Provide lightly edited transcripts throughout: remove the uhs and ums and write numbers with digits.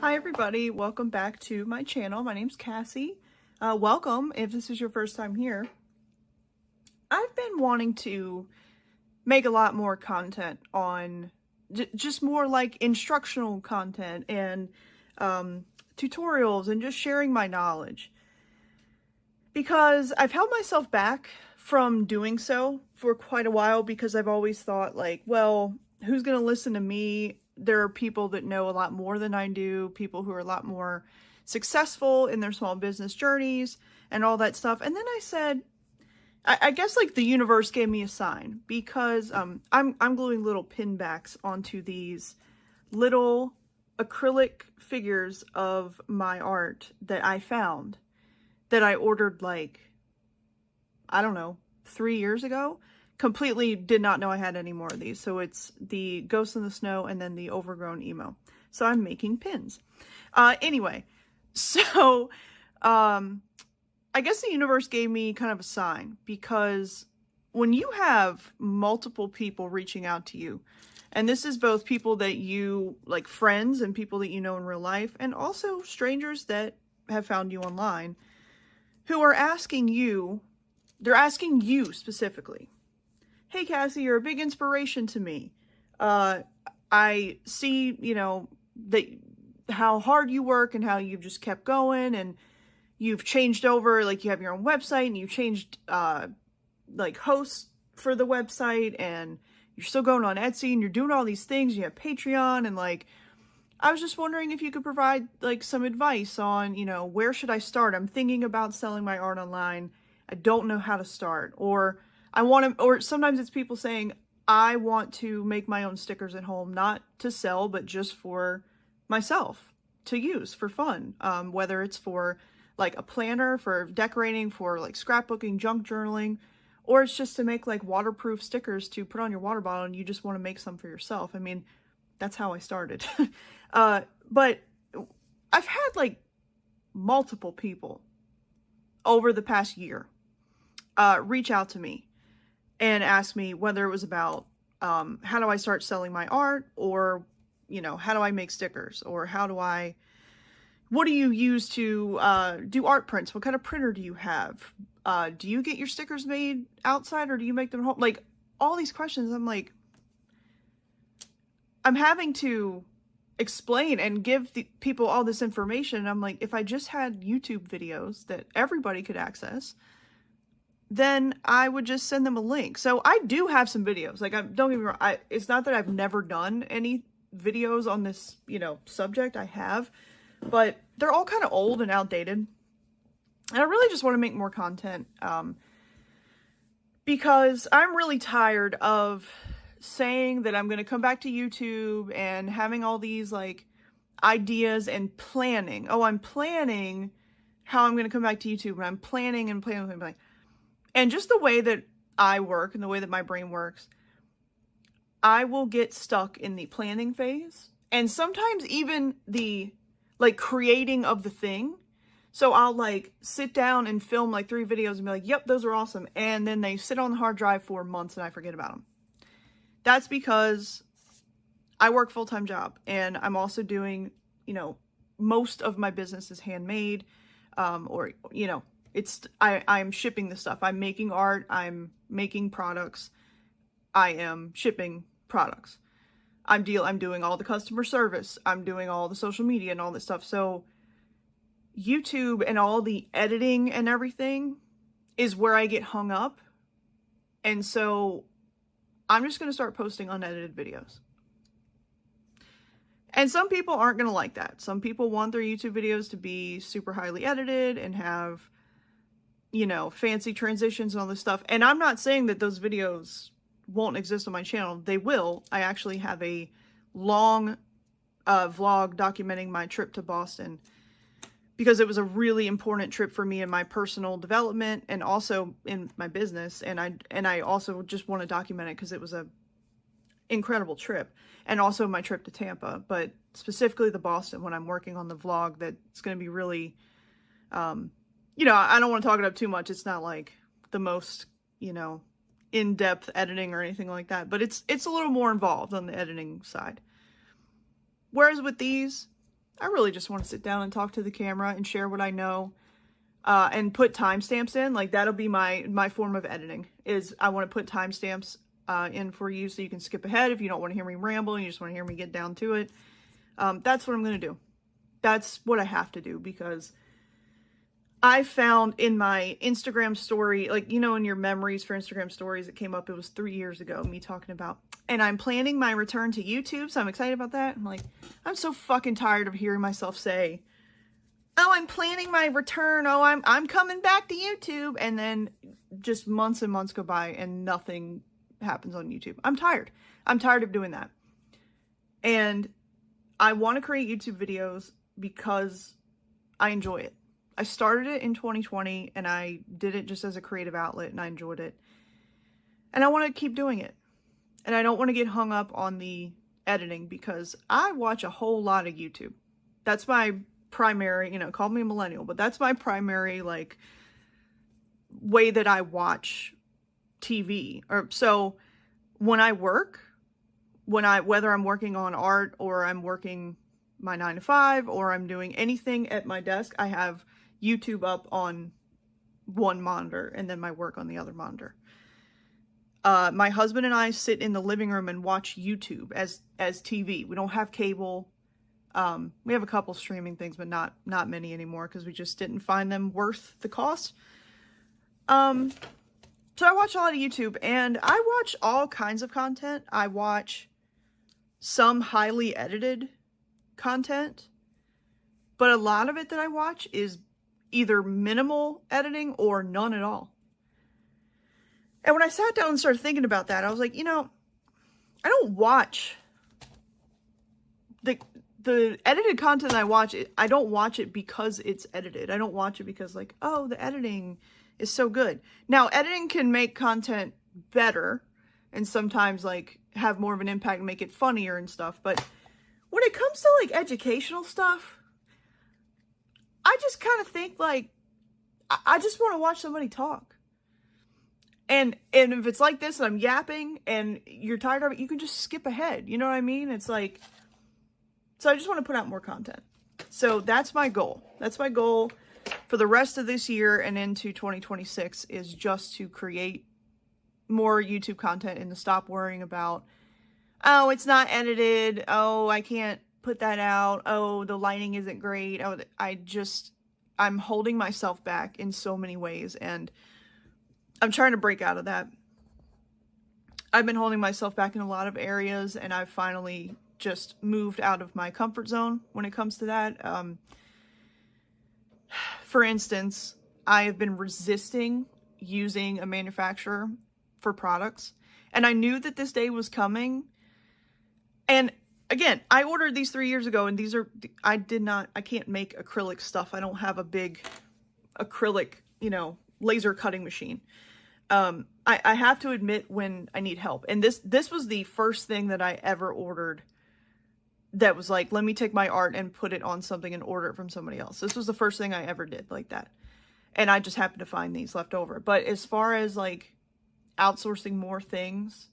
Hi everybody, welcome back to my channel. My name's Cassie. Welcome if this is your first time here. I've been wanting to make a lot more content on just more like instructional content and tutorials and just sharing my knowledge. Because I've held myself back from doing so for quite a while because I've always thought like, well, who's going to listen to me? There are people that know a lot more than I do, people who are a lot more successful in their small business journeys and all that stuff. And then I said, I guess like the universe gave me a sign because I'm gluing little pin backs onto these little acrylic figures of my art that I found that I ordered like, I don't know, 3 years ago. Completely did not know I had any more of these. So it's the Ghost in the Snow and then the Overgrown Emo. So I'm making pins. Anyway, so I guess the universe gave me kind of a sign because when you have multiple people reaching out to you, and this is both people that you like, friends and people that you know in real life, and also strangers that have found you online, who are asking you, they're asking you specifically, hey Cassie, you're a big inspiration to me. I see, you know, that how hard you work and how you've just kept going and you've changed over, like you have your own website and you changed like hosts for the website and you're still going on Etsy and you're doing all these things. You have Patreon and like, I was just wondering if you could provide like some advice on, you know, where should I start? I'm thinking about selling my art online. I don't know how to start, or I want to, or sometimes it's people saying, I want to make my own stickers at home, not to sell, but just for myself to use for fun. Whether it's for like a planner, for decorating, for like scrapbooking, junk journaling, or it's just to make like waterproof stickers to put on your water bottle and you just want to make some for yourself. I mean, that's how I started. But I've had like multiple people over the past year reach out to me and ask me whether it was about how do I start selling my art, or, you know, how do I make stickers, or what do you use to do art prints? What kind of printer do you have? Do you get your stickers made outside or do you make them at home? Like all these questions, I'm like, I'm having to explain and give the people all this information. And I'm like, if I just had YouTube videos that everybody could access, then I would just send them a link. So I do have some videos. Like, don't get me wrong. It's not that I've never done any videos on this, you know, subject. I have, but they're all kind of old and outdated. And I really just want to make more content because I'm really tired of saying that I'm going to come back to YouTube and having all these like ideas and planning. Oh, I'm planning how I'm going to come back to YouTube, and I'm planning and planning. And just the way that I work and the way that my brain works, I will get stuck in the planning phase. And sometimes even the like creating of the thing. So I'll like sit down and film like 3 videos and be like, yep, those are awesome. And then they sit on the hard drive for months and I forget about them. That's because I work full-time job and I'm also doing, you know, most of my business is handmade, or, you know, I'm shipping the stuff. I'm making art. I'm making products. I am shipping products. I'm doing all the customer service. I'm doing all the social media and all this stuff. So YouTube and all the editing and everything is where I get hung up. And so I'm just going to start posting unedited videos. And some people aren't going to like that. Some people want their YouTube videos to be super highly edited and have, you know, fancy transitions and all this stuff. And I'm not saying that those videos won't exist on my channel. They will. I actually have a long vlog documenting my trip to Boston because it was a really important trip for me in my personal development and also in my business. And I also just want to document it because it was a incredible trip, and also my trip to Tampa, but specifically the Boston when I'm working on the vlog that's going to be really, you know, I don't want to talk it up too much. It's not like the most, you know, in-depth editing or anything like that, but it's a little more involved on the editing side. Whereas with these, I really just want to sit down and talk to the camera and share what I know, and put timestamps in. Like, that'll be my form of editing, is I want to put timestamps in for you so you can skip ahead if you don't want to hear me ramble and you just want to hear me get down to it. That's what I'm going to do. That's what I have to do, because I found in my Instagram story, like, you know, in your memories for Instagram stories, it came up, it was 3 years ago, me talking about, and I'm planning my return to YouTube, so I'm excited about that. I'm like, I'm so fucking tired of hearing myself say, oh, I'm planning my return, oh, I'm coming back to YouTube, and then just months and months go by and nothing happens on YouTube. I'm tired. I'm tired of doing that. And I want to create YouTube videos because I enjoy it. I started it in 2020 and I did it just as a creative outlet and I enjoyed it. And I want to keep doing it. And I don't want to get hung up on the editing because I watch a whole lot of YouTube. That's my primary, you know, call me a millennial, but that's my primary, like, way that I watch TV. Or so when I work, whether I'm working on art or I'm working my 9 to 5 or I'm doing anything at my desk, I have YouTube up on one monitor and then my work on the other monitor. My husband and I sit in the living room and watch YouTube as TV. We don't have cable. We have a couple streaming things, but not many anymore because we just didn't find them worth the cost. So I watch a lot of YouTube and I watch all kinds of content. I watch some highly edited content, but a lot of it that I watch is either minimal editing or none at all. And when I sat down and started thinking about that, I was like, you know, I don't watch the edited content I watch. I don't watch it because it's edited. I don't watch it because, like, oh, the editing is so good. Now, editing can make content better and sometimes, like, have more of an impact and make it funnier and stuff. But when it comes to, like, educational stuff, I just kind of think, like, I just want to watch somebody talk. And if it's like this and I'm yapping and you're tired of it, you can just skip ahead. You know what I mean? It's like, so I just want to put out more content. So that's my goal. That's my goal for the rest of this year and into 2026, is just to create more YouTube content and to stop worrying about, oh, it's not edited. Oh, I can't put that out. Oh, the lighting isn't great. Oh, I'm holding myself back in so many ways, and I'm trying to break out of that. I've been holding myself back in a lot of areas, and I've finally just moved out of my comfort zone when it comes to that. For instance, I have been resisting using a manufacturer for products, and I knew that this day was coming. And again, I ordered these 3 years ago, and I can't make acrylic stuff. I don't have a big acrylic, you know, laser cutting machine. I have to admit when I need help. And this was the first thing that I ever ordered that was like, let me take my art and put it on something and order it from somebody else. This was the first thing I ever did like that. And I just happened to find these left over. But as far as, like, outsourcing more things,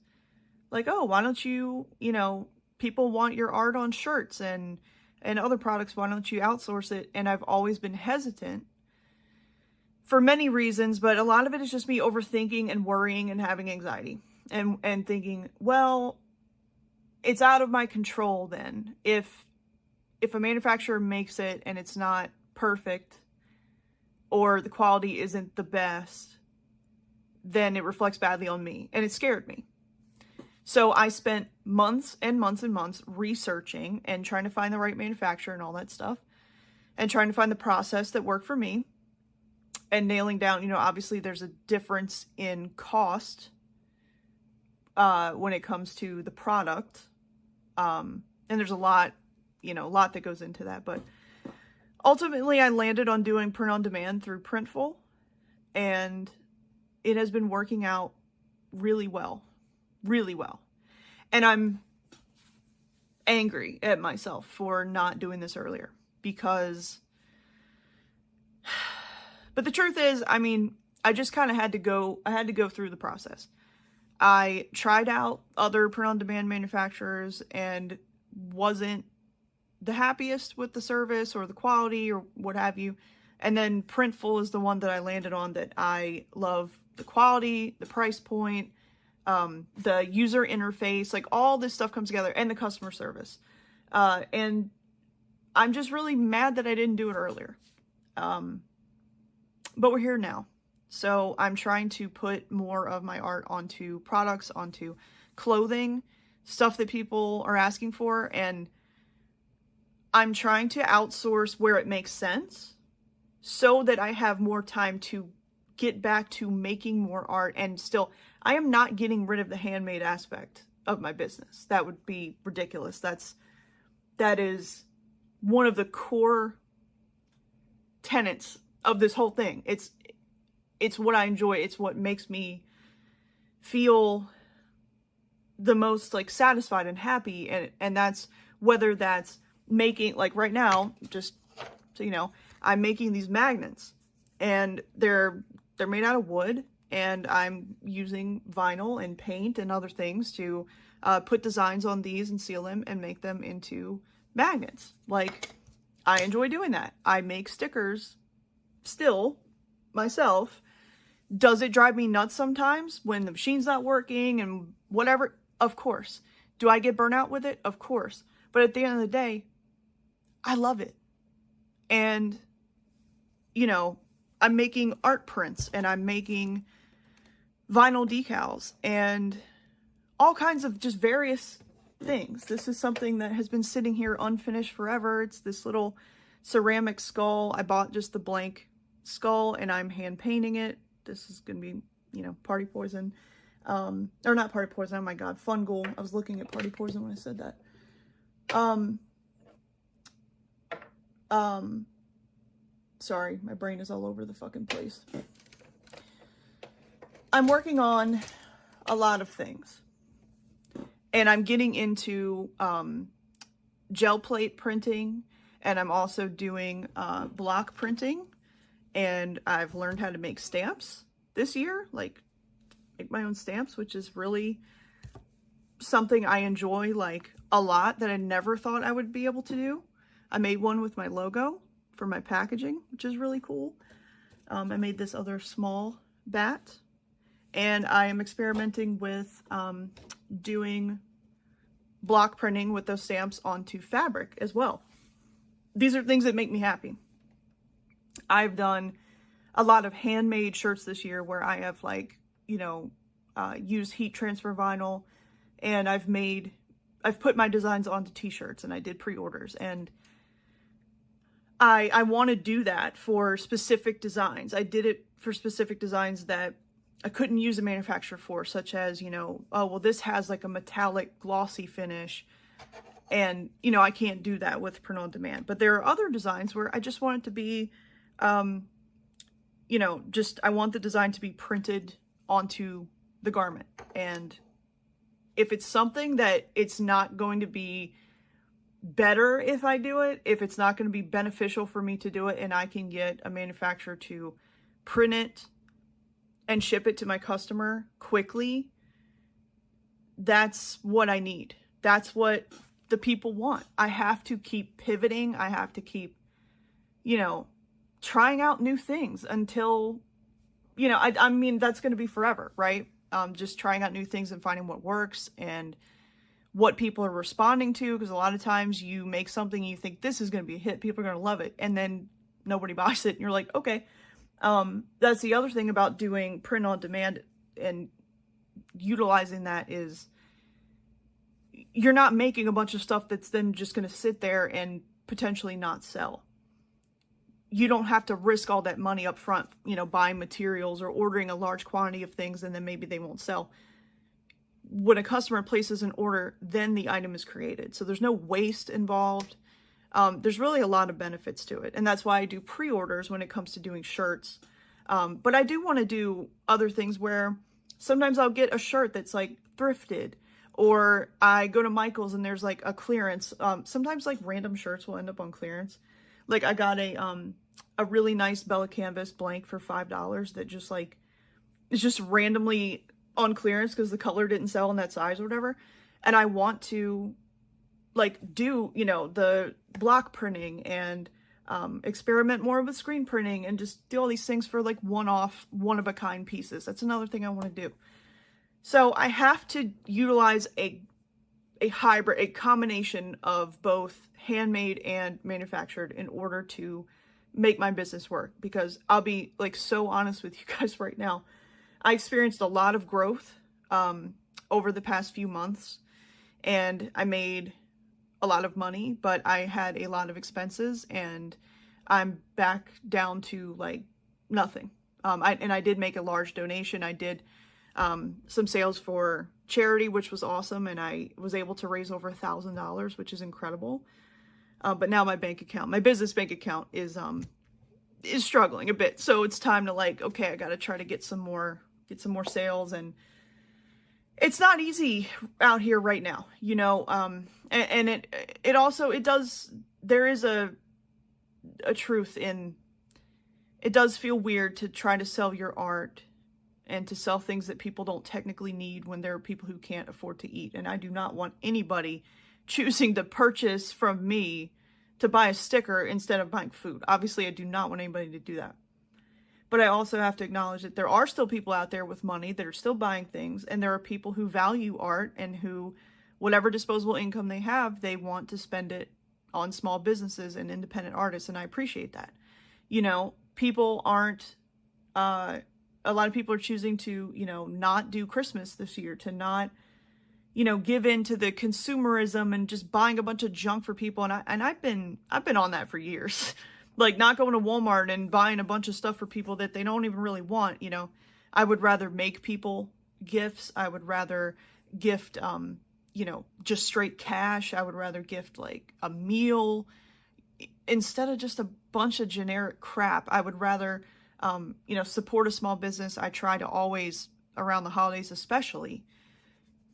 like, oh, why don't you, you know, people want your art on shirts and other products, why don't you outsource it? And I've always been hesitant for many reasons, but a lot of it is just me overthinking and worrying and having anxiety and thinking, well, it's out of my control then. If a manufacturer makes it and it's not perfect or the quality isn't the best, then it reflects badly on me. And it scared me. So I spent months and months and months researching and trying to find the right manufacturer and all that stuff, and trying to find the process that worked for me, and nailing down, you know, obviously there's a difference in cost when it comes to the product. And there's a lot that goes into that. But ultimately, I landed on doing print on demand through Printful, and it has been working out really well. Really well. And I'm angry at myself for not doing this earlier, because, but the truth is, I mean, I just kind of had to go through the process. I tried out other print-on-demand manufacturers and wasn't the happiest with the service or the quality or what have you. And then Printful is the one that I landed on that I love the quality, the price point, the user interface, like all this stuff comes together, and the customer service. And I'm just really mad that I didn't do it earlier. But we're here now. So I'm trying to put more of my art onto products, onto clothing, stuff that people are asking for. And I'm trying to outsource where it makes sense so that I have more time to get back to making more art. And still, I am not getting rid of the handmade aspect of my business. That would be ridiculous. That is one of the core tenets of this whole thing. It's what I enjoy. It's what makes me feel the most like satisfied and happy. And that's whether that's making, like right now, just so you know, I'm making these magnets, and they're made out of wood, and I'm using vinyl and paint and other things to put designs on these and seal them and make them into magnets. Like, I enjoy doing that. I make stickers still myself. Does it drive me nuts sometimes when the machine's not working and whatever? Of course. Do I get burnt out with it? Of course. But at the end of the day, I love it. And, you know, I'm making art prints, and I'm making vinyl decals and all kinds of just various things. This is something that has been sitting here unfinished forever. It's this little ceramic skull. I bought just the blank skull, and I'm hand painting it. This is going to be, you know, Party Poison. Or not Party Poison, oh my god, Fungal. I was looking at Party Poison when I said that. Sorry, my brain is all over the fucking place. I'm working on a lot of things. And I'm getting into gel plate printing, and I'm also doing block printing. And I've learned how to make stamps this year, like make my own stamps, which is really something I enjoy like a lot that I never thought I would be able to do. I made one with my logo for my packaging, which is really cool. I made this other small bat, and I am experimenting with doing block printing with those stamps onto fabric as well. These are things that make me happy. I've done a lot of handmade shirts this year where I have, like, you know, used heat transfer vinyl, and I've put my designs onto t-shirts, and I did pre-orders, and I want to do that for specific designs. I did it for specific designs that I couldn't use a manufacturer for, such as, you know, oh, well, this has like a metallic glossy finish, and, you know, I can't do that with print on demand. But there are other designs where I just want it to be, you know, just, I want the design to be printed onto the garment. And if it's something that it's not going to be better if I do it, if it's not going to be beneficial for me to do it, and I can get a manufacturer to print it and ship it to my customer quickly, that's what I need. That's what the people want. I have to keep pivoting. I have to keep, you know, trying out new things until, you know, I mean, that's going to be forever, right? Just trying out new things and finding what works and what people are responding to, because a lot of times you make something and you think this is going to be a hit, people are going to love it, and then nobody buys it, and you're like, okay. That's the other thing about doing print on demand and utilizing that is you're not making a bunch of stuff that's then just going to sit there and potentially not sell. You don't have to risk all that money up front, you know, buying materials or ordering a large quantity of things and then maybe they won't sell. When a customer places an order, then the item is created. So there's no waste involved. There's really a lot of benefits to it. And that's why I do pre-orders when it comes to doing shirts. But I do want to do other things where sometimes I'll get a shirt that's like thrifted, or I go to Michael's and there's like a clearance. Sometimes like random shirts will end up on clearance. Like I got a really nice Bella Canvas blank for $5 that just like, it's just randomly on clearance because the color didn't sell in that size or whatever. And I want to like do, you know, the block printing and experiment more with screen printing and just do all these things for like one-off, one-of-a-kind pieces. That's another thing I want to do. So I have to utilize a hybrid, a combination of both handmade and manufactured in order to make my business work. Because I'll be like so honest with you guys right now, I experienced a lot of growth over the past few months, and I made a lot of money, but I had a lot of expenses, and I'm back down to like nothing. I did make a large donation. I did some sales for charity, which was awesome, and I was able to raise over $1,000, which is incredible. But now my business bank account is struggling a bit. So it's time to like, okay, I got to try to get some more sales, and it's not easy out here right now, you know. And it does, there is a truth in, it does feel weird to try to sell your art and to sell things that people don't technically need when there are people who can't afford to eat. And I do not want anybody choosing to purchase from me to buy a sticker instead of buying food. Obviously, I do not want anybody to do that. But I also have to acknowledge that there are still people out there with money that are still buying things, and there are people who value art and who, whatever disposable income they have, they want to spend it on small businesses and independent artists, and I appreciate that. You know, people aren't, a lot of people are choosing to, you know, not do Christmas this year, to not, you know, give in to the consumerism and just buying a bunch of junk for people. And I've been on that for years. Like not going to Walmart and buying a bunch of stuff for people that they don't even really want. You know, I would rather make people gifts. I would rather gift, you know, just straight cash. I would rather gift like a meal instead of just a bunch of generic crap. I would rather, you know, support a small business. I try to always, around the holidays especially,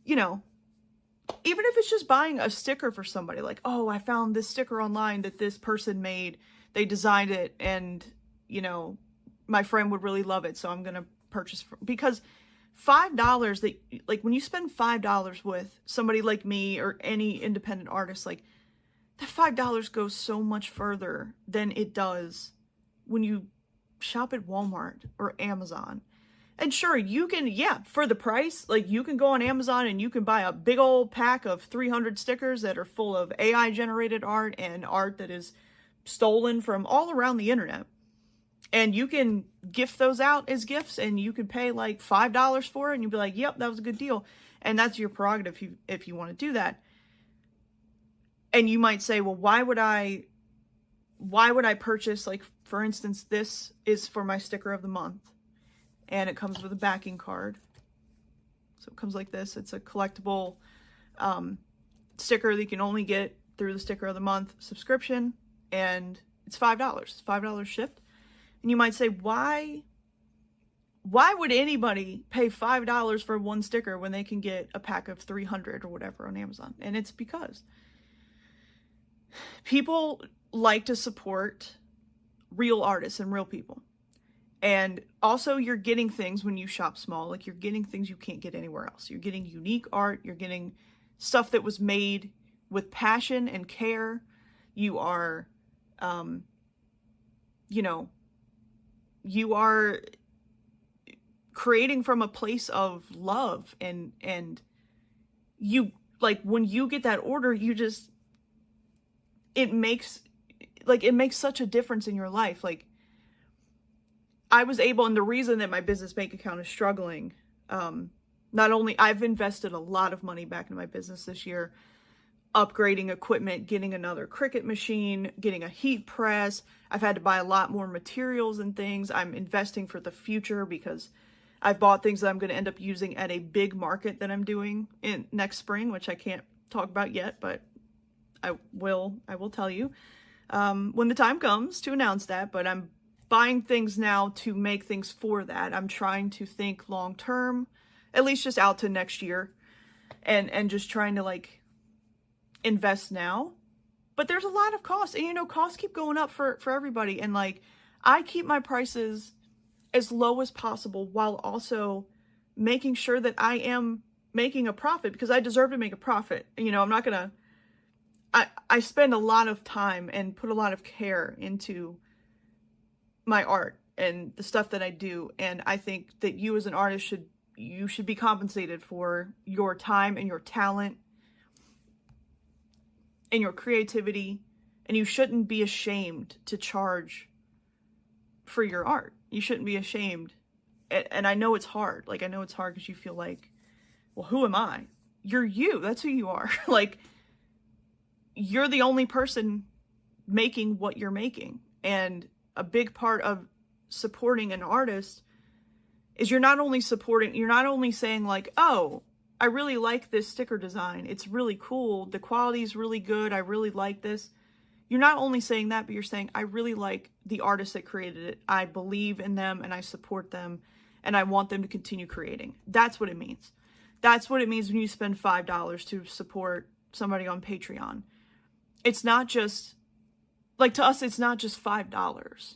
you know, even if it's just buying a sticker for somebody, like, oh, I found this sticker online that this person made. They designed it, and, you know, my friend would really love it, so I'm going to purchase. Because $5, that, like, when you spend $5 with somebody like me or any independent artist, like, that $5 goes so much further than it does when you shop at Walmart or Amazon. And sure, you can, yeah, for the price, like, you can go on Amazon and you can buy a big old pack of 300 stickers that are full of AI-generated art and art that is stolen from all around the internet. And you can gift those out as gifts, and you could pay like $5 for it, and you'd be like, yep, that was a good deal. And that's your prerogative if you want to do that. And you might say, well, why would I purchase, like, for instance, this is for my sticker of the month, and it comes with a backing card. So it comes like this. It's a collectible sticker that you can only get through the sticker of the month subscription, and it's $5. It's $5 shipped. And you might say, why would anybody pay $5 for one sticker when they can get a pack of 300 or whatever on Amazon? And it's because people like to support real artists and real people. And also, you're getting things when you shop small, like, you're getting things you can't get anywhere else. You're getting unique art. You're getting stuff that was made with passion and care. You are, you know, you are creating from a place of love, and you, like, when you get that order, you just, it makes such a difference in your life. Like, I was able, and the reason that my business bank account is struggling, not only, I've invested a lot of money back into my business this year, upgrading equipment, getting another Cricut machine, getting a heat press. I've had to buy a lot more materials and things. I'm investing for the future because I've bought things that I'm going to end up using at a big market that I'm doing in next spring, which I can't talk about yet, but I will tell you when the time comes to announce that. But I'm buying things now to make things for that. I'm trying to think long term, at least just out to next year, and just trying to, like, invest now. But there's a lot of costs, and, you know, costs keep going up for everybody. And, like, I keep my prices as low as possible while also making sure that I am making a profit, because I deserve to make a profit. You know, I'm not gonna I spend a lot of time and put a lot of care into my art and the stuff that I do. And I think that you as an artist should be compensated for your time and your talent and your creativity. And you shouldn't be ashamed to charge for your art. You shouldn't be ashamed. And I know it's hard. Like, I know it's hard because you feel like, well, who am I? You're you. That's who you are. Like, you're the only person making what you're making. And a big part of supporting an artist is you're not only saying like, oh, I really like this sticker design. It's really cool. The quality is really good. I really like this. You're not only saying that, but you're saying, I really like the artist that created it. I believe in them and I support them and I want them to continue creating. That's what it means. That's what it means when you spend $5 to support somebody on Patreon. It's not just, like, to us, it's not just $5.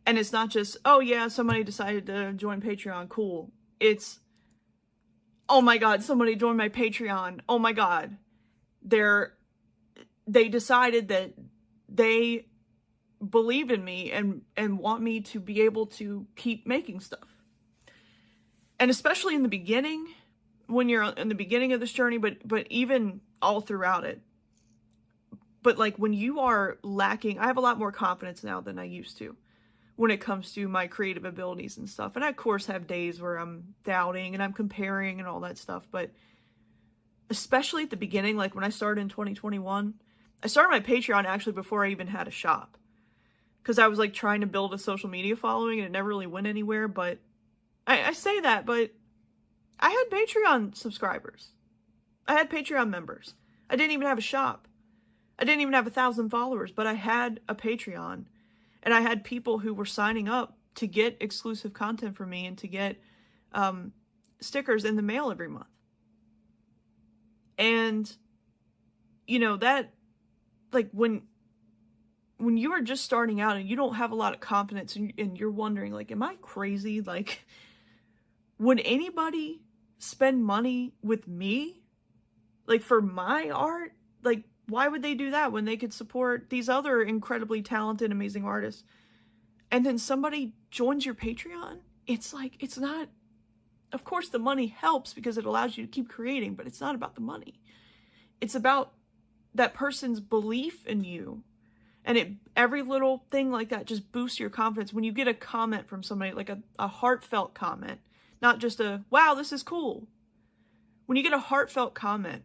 And it's not just, oh yeah, somebody decided to join Patreon, cool. It's, oh my God, somebody joined my Patreon. Oh my God. They decided that they believe in me and want me to be able to keep making stuff. And especially in the beginning, when you're in the beginning of this journey, but even all throughout it. But like when you are lacking, I have a lot more confidence now than I used to when it comes to my creative abilities and stuff. And I, of course, have days where I'm doubting and I'm comparing and all that stuff. But especially at the beginning, like when I started in 2021, I started my Patreon actually before I even had a shop. Because I was like trying to build a social media following and it never really went anywhere. But I say that, but I had Patreon subscribers. I had Patreon members. I didn't even have a shop. I didn't even have 1,000 followers, but I had a Patreon. And I had people who were signing up to get exclusive content from me and to get stickers in the mail every month. And, you know, that, like, when you are just starting out and you don't have a lot of confidence and you're wondering, like, am I crazy? Like, would anybody spend money with me? Like, for my art? Like, why would they do that when they could support these other incredibly talented, amazing artists? And then somebody joins your Patreon? It's like, it's not, of course the money helps because it allows you to keep creating, but it's not about the money. It's about that person's belief in you. And every little thing like that just boosts your confidence. When you get a comment from somebody, like a heartfelt comment, not just a, wow, this is cool. When you get a heartfelt comment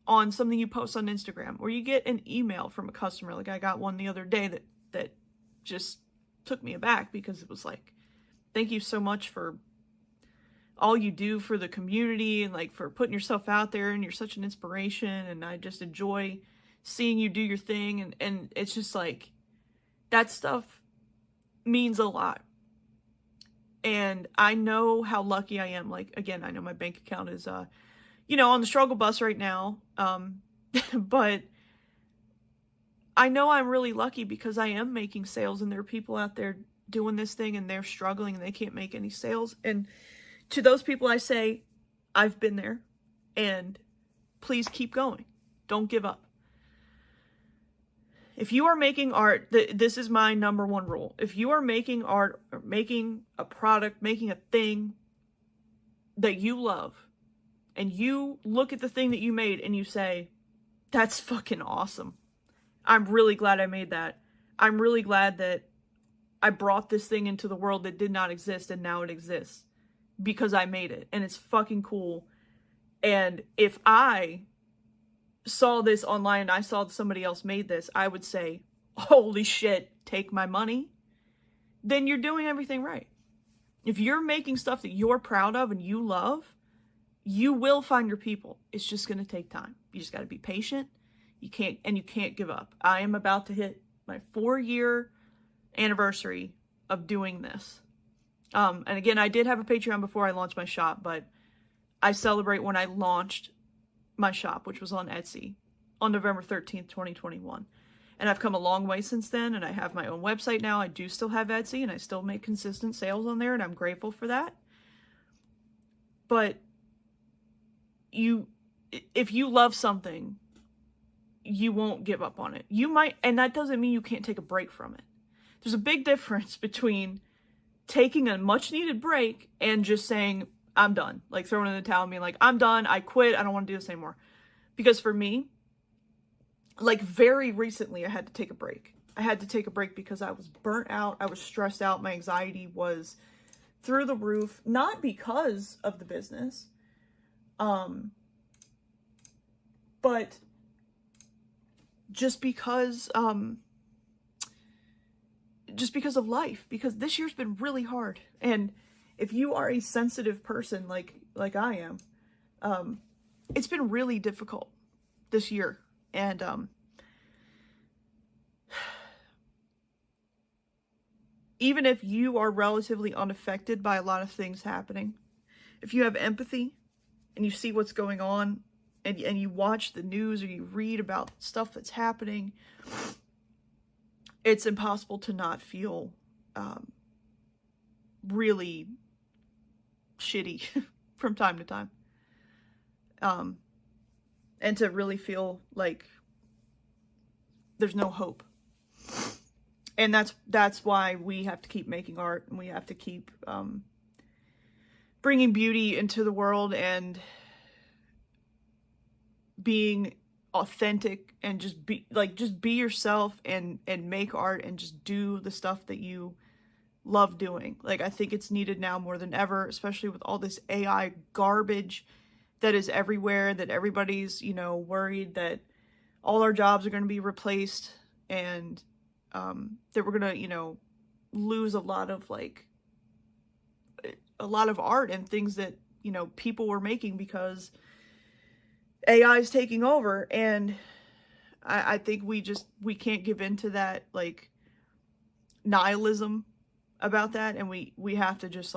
on something you post on Instagram, or you get an email from a customer, like I got one the other day that just took me aback because it was like, thank you so much for all you do for the community and like for putting yourself out there, and you're such an inspiration and I just enjoy seeing you do your thing. And it's just like, that stuff means a lot. And I know how lucky I am. Like, again, I know my bank account is, you know, on the struggle bus right now. But I know I'm really lucky because I am making sales and there are people out there doing this thing and they're struggling and they can't make any sales. And to those people, I say, I've been there and please keep going. Don't give up. If you are making art, this is my number one rule. If you are making art or making a product, making a thing that you love, and you look at the thing that you made and you say, that's fucking awesome. I'm really glad I made that. I'm really glad that I brought this thing into the world that did not exist and now it exists because I made it and it's fucking cool. And if I saw this online and I saw that somebody else made this, I would say, holy shit, take my money. Then you're doing everything right. If you're making stuff that you're proud of and you love, you will find your people. It's just going to take time. You just got to be patient. You can't give up. I am about to hit my 4-year anniversary of doing this. And again, I did have a Patreon before I launched my shop, but I celebrate when I launched my shop, which was on Etsy on November 13th, 2021. And I've come a long way since then, and I have my own website now. I do still have Etsy, and I still make consistent sales on there, and I'm grateful for that. But if you love something, you won't give up on it. You might, and that doesn't mean you can't take a break from it. There's a big difference between taking a much needed break and just saying, I'm done. Like throwing in the towel and being like, I'm done. I quit. I don't want to do this anymore. Because for me, like very recently, I had to take a break. I had to take a break because I was burnt out. I was stressed out. My anxiety was through the roof, not because of the business, but just because of life, because this year's been really hard. And if you are a sensitive person like I am, it's been really difficult this year. And even if you are relatively unaffected by a lot of things happening, if you have empathy and you see what's going on and you watch the news or you read about stuff that's happening, it's impossible to not feel really shitty from time to time. And to really feel like there's no hope. And that's why we have to keep making art, and we have to keep bringing beauty into the world and being authentic, and just be yourself and make art and just do the stuff that you love doing. Like, I think it's needed now more than ever, especially with all this AI garbage that is everywhere, that everybody's, worried that all our jobs are going to be replaced, and that we're going to, lose a lot of art and things that, people were making because AI is taking over. And I think we can't give into that, nihilism about that. And we have to just,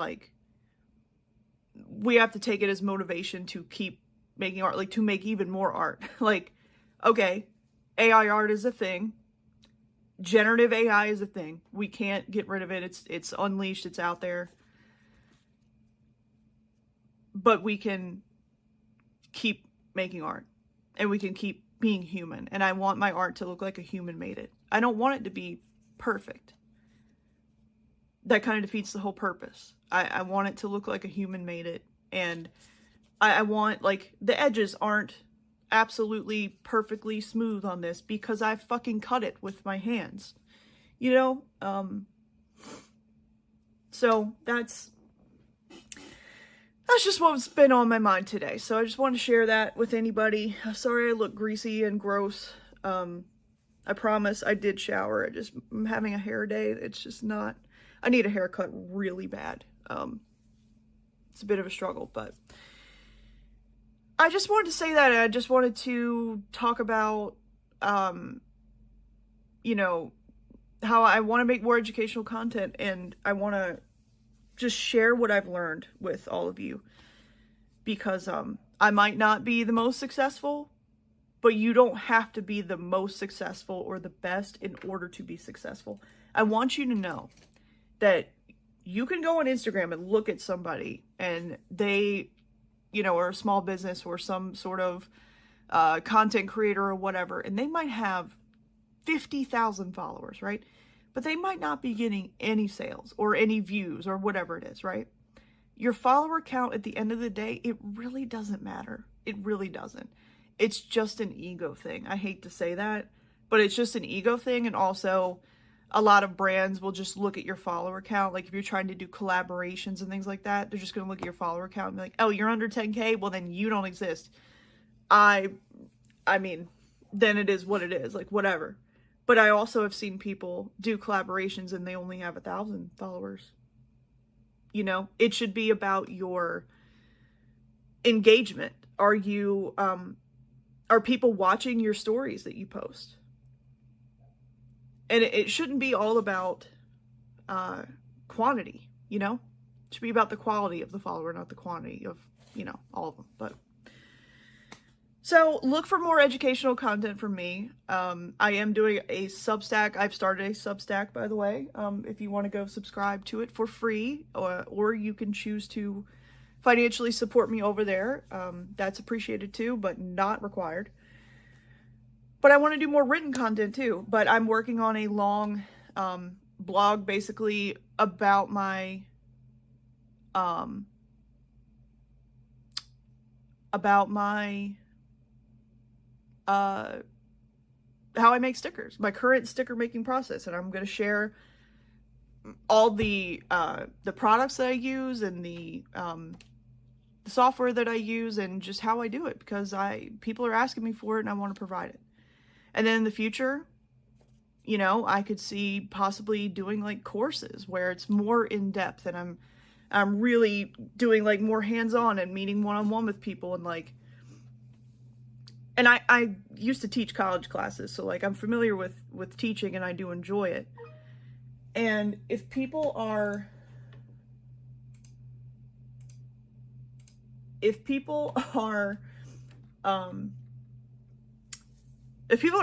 we have to take it as motivation to keep making art, to make even more art. Okay, AI art is a thing. Generative AI is a thing. We can't get rid of it. It's unleashed. It's out there. But we can keep making art, and we can keep being human. And I want my art to look like a human made it. I don't want it to be perfect. That kind of defeats the whole purpose. I want it to look like a human made it. And I want, the edges aren't absolutely perfectly smooth on this because I fucking cut it with my hands. So that's just what's been on my mind today. So I just want to share that with anybody. Sorry I look greasy and gross. I promise I did shower. I'm having a hair day. It's just not... I need a haircut really bad. It's a bit of a struggle, but I just wanted to say that. I just wanted to talk about, how I want to make more educational content, and I want to just share what I've learned with all of you, because I might not be the most successful, but you don't have to be the most successful or the best in order to be successful. I want you to know that you can go on Instagram and look at somebody and they, are a small business or some sort of content creator or whatever, and they might have 50,000 followers, right? But they might not be getting any sales or any views or whatever it is, right? Your follower count at the end of the day, it really doesn't matter. It really doesn't. It's just an ego thing. I hate to say that, but it's just an ego thing. And also, a lot of brands will just look at your follower count. Like if you're trying to do collaborations and things like that, they're just going to look at your follower count and be like, oh, you're under 10K? Well, then you don't exist. I mean, then it is what it is, whatever. But I also have seen people do collaborations and they only have 1,000 followers. It should be about your engagement. Are people watching your stories that you post? And it shouldn't be all about quantity, It should be about the quality of the follower, not the quantity of, all of them. But so look for more educational content from me. I am doing a Substack. I've started a Substack, by the way. If you want to go subscribe to it for free, or you can choose to financially support me over there. That's appreciated too, but not required. But I want to do more written content too. But I'm working on a long blog basically about my how I make stickers, my current sticker making process, and I'm going to share all the products that I use and the software that I use and just how I do it, because people are asking me for it and I want to provide it. And then in the future, you know, I could see possibly doing like courses where it's more in depth and I'm really doing like more hands-on and meeting one-on-one with people, and like, and I used to teach college classes, so like I'm familiar with teaching and I do enjoy it. And if people are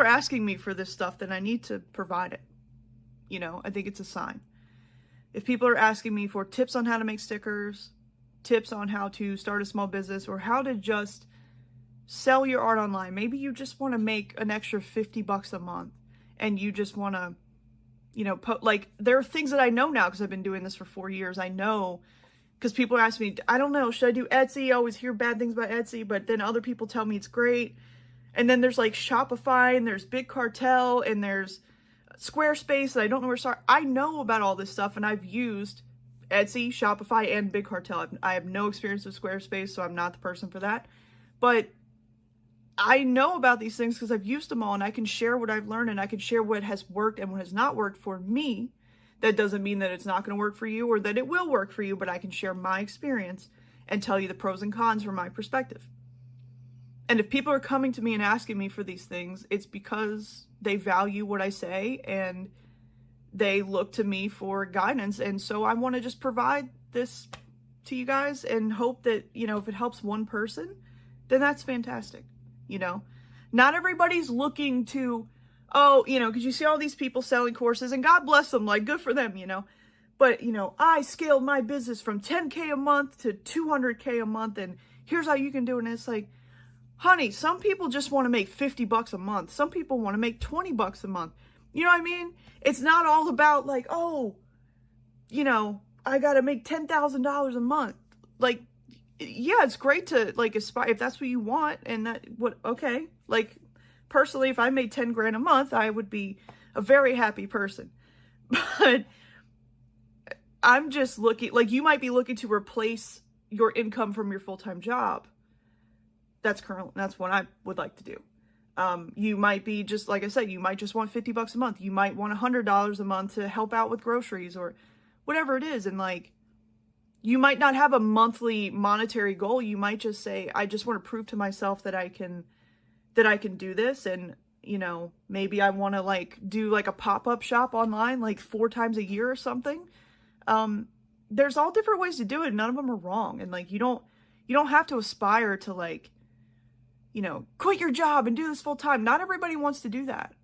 asking me for this stuff, then I need to provide it. You know, I think it's a sign. If people are asking me for tips on how to make stickers, tips on how to start a small business, or how to just sell your art online, maybe you just want to make an extra $50 a month and you just want to, you know, like, there are things that I know now because I've been doing this for 4 years. I know because people ask me, I don't know, should I do Etsy? I always hear bad things about Etsy, but then other people tell me it's great. And then there's like Shopify, and there's Big Cartel, and there's Squarespace, and I don't know where to start. I know about all this stuff, and I've used Etsy, Shopify, and Big Cartel. I have no experience with Squarespace, so I'm not the person for that. But I know about these things because I've used them all, and I can share what I've learned, and I can share what has worked and what has not worked for me. That doesn't mean that it's not going to work for you or that it will work for you, but I can share my experience and tell you the pros and cons from my perspective. And if people are coming to me and asking me for these things, it's because they value what I say and they look to me for guidance. And so I want to just provide this to you guys and hope that, you know, if it helps one person, then that's fantastic. You know, not everybody's looking to, oh, you know, because you see all these people selling courses, and God bless them, like, good for them, you know. But, you know, I scaled my business from 10K a month to 200K a month, and here's how you can do it. And it's like, honey, some people just want to make $50 a month. Some people want to make $20 a month. You know what I mean? It's not all about like, oh, you know, I got to make $10,000 a month. Like, yeah, it's great to like aspire if that's what you want. And that okay. Like, personally, if I made 10 grand a month, I would be a very happy person. But I'm just looking, like, you might be looking to replace your income from your full-time job. That's what I would like to do. You might be just, like I said, you might just want $50 a month. You might want $100 a month to help out with groceries or whatever it is. And like, you might not have a monthly monetary goal. You might just say, I just want to prove to myself that I can do this. And, you know, maybe I want to like do like a pop-up shop online, like 4 times a year or something. There's all different ways to do it. None of them are wrong. And like, you don't have to aspire to like, you know, quit your job and do this full time. Not everybody wants to do that.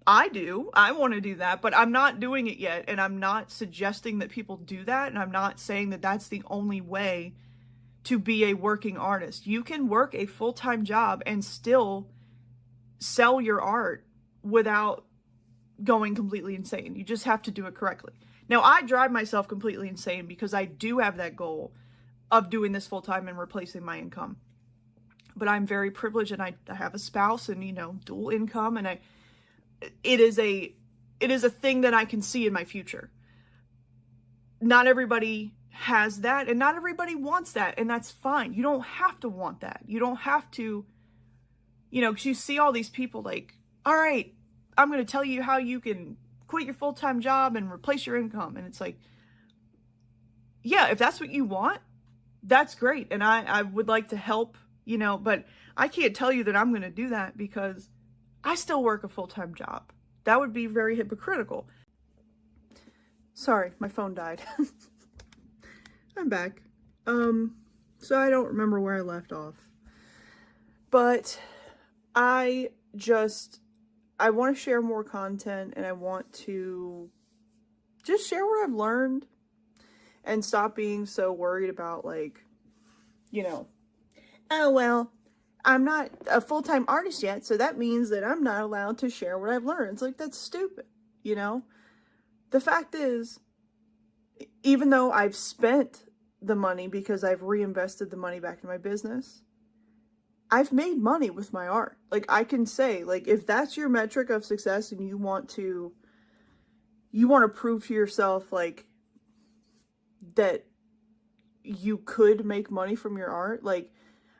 I do. I want to do that, but I'm not doing it yet. And I'm not suggesting that people do that. And I'm not saying that that's the only way to be a working artist. You can work a full-time job and still sell your art without going completely insane. You just have to do it correctly. Now, I drive myself completely insane because I do have that goal of doing this full-time and replacing my income. But I'm very privileged, and I have a spouse and, you know, dual income, and it is a thing that I can see in my future. Not everybody has that, and not everybody wants that, and that's fine. You don't have to want that. You don't have to, you know, because you see all these people like, all right, I'm going to tell you how you can quit your full-time job and replace your income. And it's like, yeah, if that's what you want, that's great. And I would like to help, you know, but I can't tell you that I'm going to do that because I still work a full-time job. That would be very hypocritical. Sorry, my phone died. I'm back. So I don't remember where I left off. But I want to share more content, and I want to just share what I've learned and stop being so worried about, like, you know, oh, well, I'm not a full-time artist yet, so that means that I'm not allowed to share what I've learned. It's like, that's stupid, you know? The fact is, even though I've spent the money because I've reinvested the money back in my business, I've made money with my art. Like, I can say, like, if that's your metric of success and you want to prove to yourself, like, that you could make money from your art, like,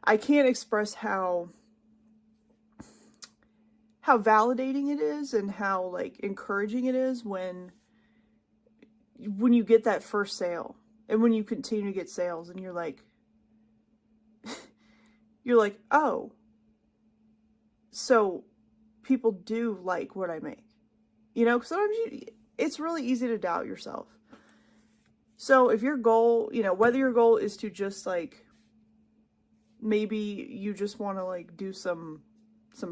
I can't express how validating it is and how, like, encouraging it is when you get that first sale and when you continue to get sales and you're like, oh, so people do like what I make, you know? 'Cause sometimes it's really easy to doubt yourself. So if your goal, you know, whether your goal is to just, like, maybe you just want to, like, do some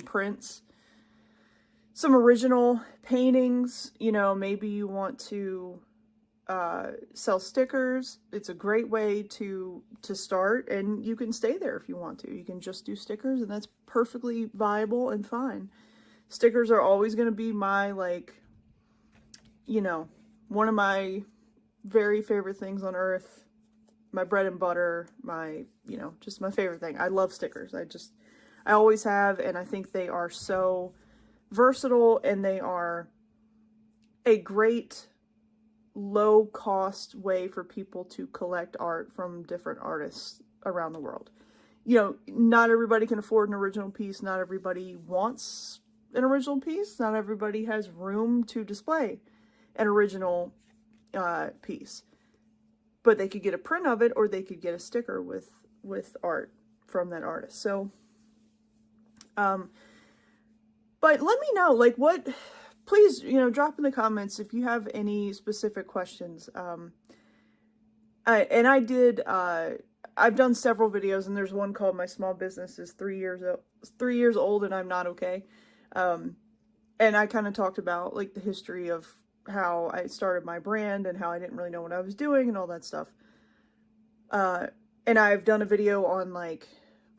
prints, some original paintings, you know, maybe you want to sell stickers. It's a great way to start, and you can stay there if you want to. You can just do stickers, and that's perfectly viable and fine. Stickers are always going to be my, like, you know, one of my very favorite things on earth. My bread and butter, my, you know, just my favorite thing. I love stickers. I always have, and I think they are so versatile, and they are a great low cost way for people to collect art from different artists around the world. You know, not everybody can afford an original piece. Not everybody wants an original piece. Not everybody has room to display an original piece. But they could get a print of it, or they could get a sticker with art from that artist. So, but let me know, like, please, you know, drop in the comments if you have any specific questions. I've done several videos, and there's one called "My Small Business is 3 years old and I'm not okay." And I kind of talked about, like, the history of how I started my brand and how I didn't really know what I was doing and all that stuff. And I've done a video on, like,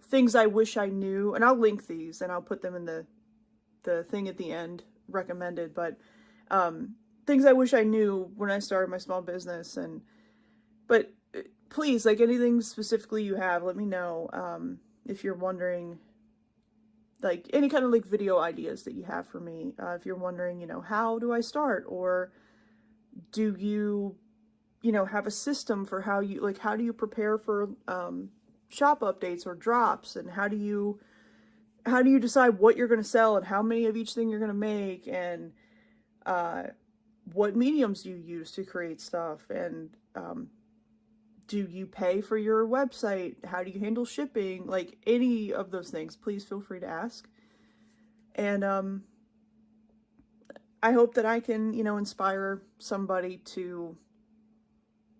things I wish I knew, and I'll link these and I'll put them in the thing at the end, recommended, but things I wish I knew when I started my small business. But please, like, anything specifically you have, let me know. If you're wondering, like, any kind of, like, video ideas that you have for me. If you're wondering, you know, how do I start, or do you, you know, have a system for how do you prepare for shop updates or drops, and how do you decide what you're going to sell and how many of each thing you're going to make, and what mediums do you use to create stuff, and do you pay for your website? How do you handle shipping? Like, any of those things, please feel free to ask. And I hope that I can, you know, inspire somebody to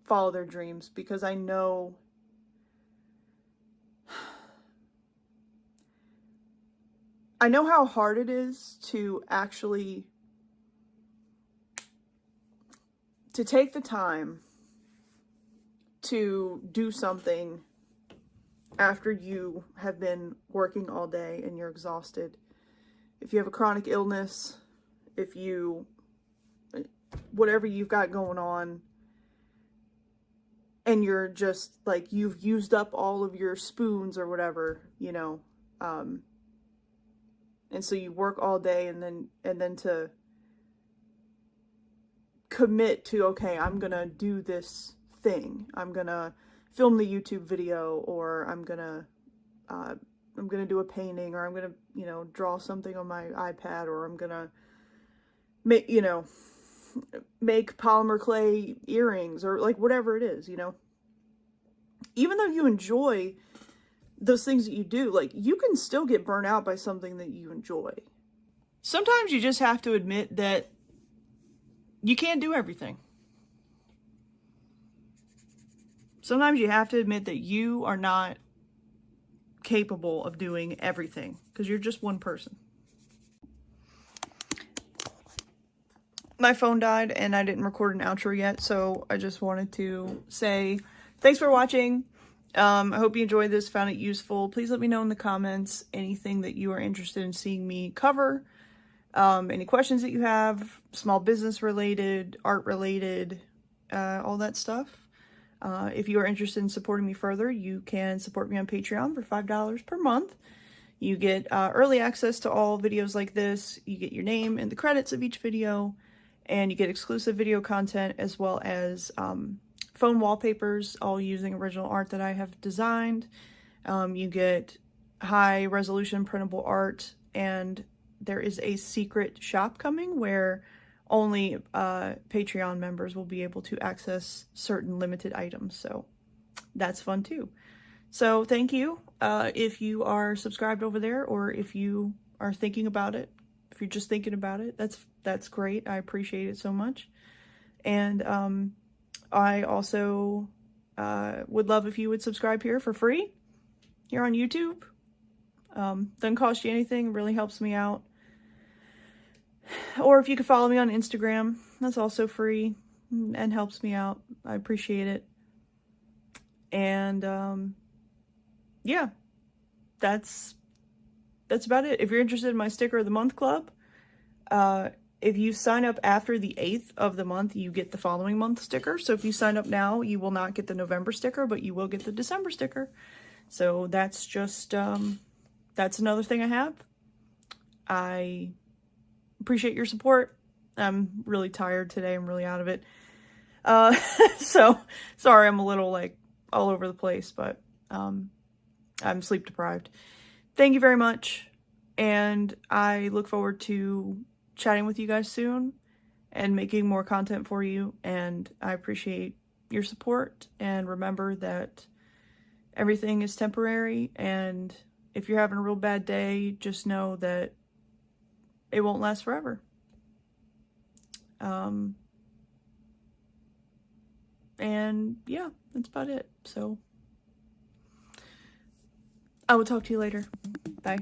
follow their dreams, because I know how hard it is to actually take the time to do something after you have been working all day and you're exhausted. If you have a chronic illness, whatever you've got going on, and you're just, like, you've used up all of your spoons or whatever, you know, and so you work all day, and then to commit to, okay, I'm gonna do this thing. I'm gonna film the YouTube video, or I'm gonna do a painting, or I'm gonna, you know, draw something on my iPad, or I'm gonna make polymer clay earrings, or, like, whatever it is, you know. Even though you enjoy those things that you do, like, you can still get burnt out by something that you enjoy. Sometimes you just have to admit that you can't do everything. Sometimes you have to admit that you are not capable of doing everything, because you're just one person. My phone died and I didn't record an outro yet, so I just wanted to say thanks for watching. I hope you enjoyed this, found it useful. Please let me know in the comments anything that you are interested in seeing me cover. Any questions that you have, small business related, art related, all that stuff. If you are interested in supporting me further, you can support me on Patreon for $5 per month. You get early access to all videos like this. You get your name in the credits of each video, and you get exclusive video content as well as phone wallpapers, all using original art that I have designed. You get high resolution printable art, and there is a secret shop coming where only Patreon members will be able to access certain limited items, so that's fun too. So thank you if you are subscribed over there, or if you are thinking about it. If you're just thinking about it, that's great. I appreciate it so much. And I also would love if you would subscribe here for free here on YouTube. Doesn't cost you anything, really helps me out. Or if you could follow me on Instagram, that's also free and helps me out. I appreciate it. And yeah, that's about it. If you're interested in my Sticker of the Month Club, if you sign up after the 8th of the month, you get the following month sticker. So if you sign up now, you will not get the November sticker, but you will get the December sticker. So that's just, that's another thing I have. I appreciate your support. I'm really tired today. I'm really out of it. So sorry, I'm a little like all over the place, but I'm sleep deprived. Thank you very much. And I look forward to chatting with you guys soon and making more content for you. And I appreciate your support. And remember that everything is temporary. And if you're having a real bad day, just know that it won't last forever. And yeah, that's about it. So I will talk to you later. Bye.